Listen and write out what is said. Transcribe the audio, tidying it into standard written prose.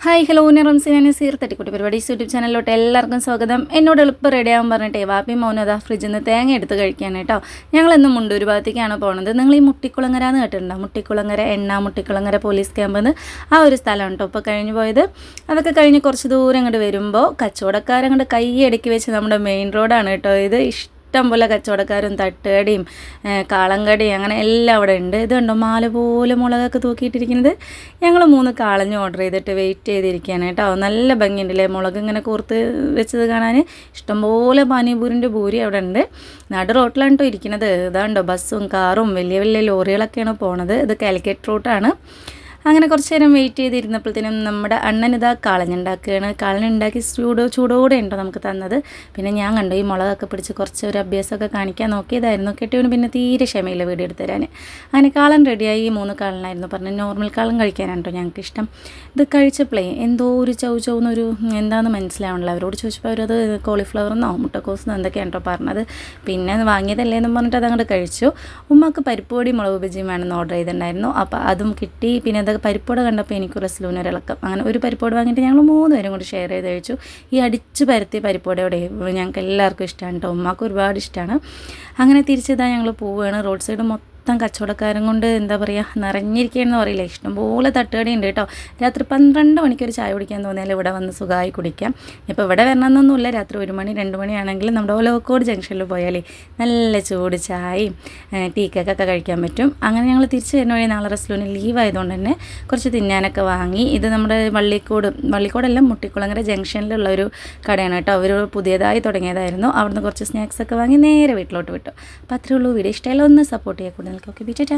Hi hello ഞാൻ റംസിനാണ് സീർ തട്ടിക്കുട്ടി പരിപാടി YouTube ചാനലിലോട്ട് എല്ലാവർക്കും സ്വാഗതം. എന്നോട് എളുപ്പം റെഡിയാകാൻ പറഞ്ഞിട്ടേ വാപ്പയും മോനും അതാ ഫ്രിഡ്ജിൽ നിന്ന് തേങ്ങ എടുത്ത് കഴിക്കാൻ കേട്ടോ. ഞങ്ങളെന്നും മുണ്ടൂർ ഭാഗത്തേക്കാണ് പോകുന്നത്. നിങ്ങൾ ഈ മുട്ടിക്കുളങ്ങര എന്ന് കേട്ടിട്ടുണ്ടോ? മുട്ടിക്കുളങ്ങര മുട്ടിക്കുളങ്ങര പോലീസ് ക്യാമ്പെന്ന് ആ ഒരു സ്ഥലമാണ് കേട്ടോ ഇപ്പോൾ കഴിഞ്ഞു പോയത്. അതൊക്കെ കഴിഞ്ഞ് കുറച്ച് ദൂരം അങ്ങോട്ട് വരുമ്പോൾ കച്ചവടക്കാരങ്ങോട്ട് കൈ അടുക്കി വെച്ച് നമ്മുടെ മെയിൻ റോഡാണ് കേട്ടോ ഇത്. ഇഷ്ടം പോലെ കച്ചവടക്കാരും തട്ടുകടിയും കാളങ്കടിയും അങ്ങനെ എല്ലാം അവിടെ ഉണ്ട്. ഇത് കണ്ടോ മാല പോലെ മുളകൊക്കെ തൂക്കിയിട്ടിരിക്കുന്നത്. ഞങ്ങൾ 3 കാളഞ്ഞ് ഓർഡർ ചെയ്തിട്ട് വെയിറ്റ് ചെയ്തിരിക്കുകയാണ് കേട്ടോ. നല്ല ഭംഗിയുണ്ടല്ലേ മുളക് ഇങ്ങനെ കൂർത്ത് വെച്ചത് കാണാൻ. ഇഷ്ടംപോലെ പാനിപൂരിൻ്റെ ഭൂരി അവിടെ ഉണ്ട്. നടു റോട്ടിലാണ് കേട്ടോ ഇരിക്കുന്നത്. ഇതാണ്ടോ ബസ്സും കാറും വലിയ വലിയ ലോറികളൊക്കെയാണ് പോണത്. ഇത് കാലിക്കറ്റ് റൂട്ടാണ്. അങ്ങനെ കുറച്ച് നേരം വെയിറ്റ് ചെയ്തിരുന്നപ്പോഴത്തേനും നമ്മുടെ അണ്ണനിതാ കാളഞ്ഞുണ്ടാക്കുകയാണ്. കാളഞ്ഞുണ്ടാക്കി ചൂടോടെ ഉണ്ടോ നമുക്ക് തന്നത്. പിന്നെ ഞാൻ കണ്ടു ഈ മുളകൊക്കെ പിടിച്ച് കുറച്ച് ഒരു അഭ്യാസമൊക്കെ കാണിക്കാൻ നോക്കിയതായിരുന്നു. കെട്ടിയവന് പിന്നെ തീരെ ക്ഷമയില്ല വീഡിയോ എടുത്ത് തരാൻ. അങ്ങനെ കാളൻ റെഡിയായി. 3 കാളനായിരുന്നു പറഞ്ഞു. നോർമൽ കാളൻ കഴിക്കാനാണ് കേട്ടോ ഞങ്ങൾക്ക് ഇഷ്ടം. ഇത് കഴിച്ചപ്പോഴേ എന്തോ ഒരു ചൗന്നൊരു എന്താണെന്ന് മനസ്സിലാവണില്ല. അവരോട് ചോദിച്ചപ്പോൾ അവരത് കോളിഫ്ലവറെന്നോ മുട്ടക്കോസെന്നോ എന്തൊക്കെയാണ് കേട്ടോ പറഞ്ഞത്. പിന്നെ വാങ്ങിയതല്ലേ എന്ന് പറഞ്ഞിട്ട് അതങ്ങോട്ട് കഴിച്ചു. ഉമ്മക്ക് പരിപ്പുപൊടി മുളക് ബജിയും വേണമെന്ന് ഓർഡർ ചെയ്തിട്ടുണ്ടായിരുന്നു. അപ്പോൾ അതും കിട്ടി. പിന്നെ അത് പരിപ്പോട് കണ്ടപ്പോൾ എനിക്ക് റസ്ലൂന് ഒരിളക്കം. അങ്ങനെ ഒരു പരിപ്പോട് വാങ്ങിയിട്ട് ഞങ്ങൾ 3 പേരും കൂടി ഷെയർ ചെയ്ത് കഴിച്ചു. ഈ അടിച്ച് പരത്തിയ പരിപ്പോടെ ഞങ്ങൾക്ക് എല്ലാവർക്കും ഇഷ്ടമാണ് കേട്ടോ. ഉമ്മാക്ക് ഒരുപാട് ഇഷ്ടമാണ്. അങ്ങനെ തിരിച്ചതാ ഞങ്ങൾ പോവുകയാണ്. റോഡ് സൈഡ് മൊത്തം കച്ചവടക്കാരും കൊണ്ട് എന്താ പറയുക നിറഞ്ഞിരിക്കുകയെന്ന് പറയില്ല. ഇഷ്ടംപോലെ തട്ടുകടി ഉണ്ട് കേട്ടോ. രാത്രി 12 മണിക്കൊരു ചായ കുടിക്കാൻ തോന്നിയാൽ ഇവിടെ വന്ന് സുഖമായി കുടിക്കാം. ഇപ്പോൾ ഇവിടെ വരണമെന്നൊന്നുമില്ല. രാത്രി 1 മണി 2 മണിയാണെങ്കിലും നമ്മുടെ ഒലവക്കോട് ജംഗ്ഷനിൽ പോയാലേ നല്ല ചൂട് ചായയും ടീ കേക്കൊക്കെ കഴിക്കാൻ പറ്റും. അങ്ങനെ ഞങ്ങൾ തിരിച്ച് വരുന്ന വഴി നാളെ റസ്ലൂന് ലീവ് ആയതുകൊണ്ട് തന്നെ കുറച്ച് തിന്നാനൊക്കെ വാങ്ങി. ഇത് നമ്മുടെ വള്ളിക്കോടല്ല മുട്ടിക്കുളങ്ങര ജംഗ്ഷനിലുള്ള ഒരു കടയാണ് കേട്ടോ. അവർ പുതിയതായി തുടങ്ങിയതായിരുന്നു. അവിടുന്ന് കുറച്ച് സ്നാക്സൊക്കെ വാങ്ങി നേരെ വീട്ടിലോട്ട് വിട്ടു. അപ്പോൾ അത്രേ ഉള്ളൂ. വീഡിയോ ഇഷ്ടമായാലും ഒന്ന് സപ്പോർട്ട് ചെയ്യാൻ കൂടുതൽ. Okay beta.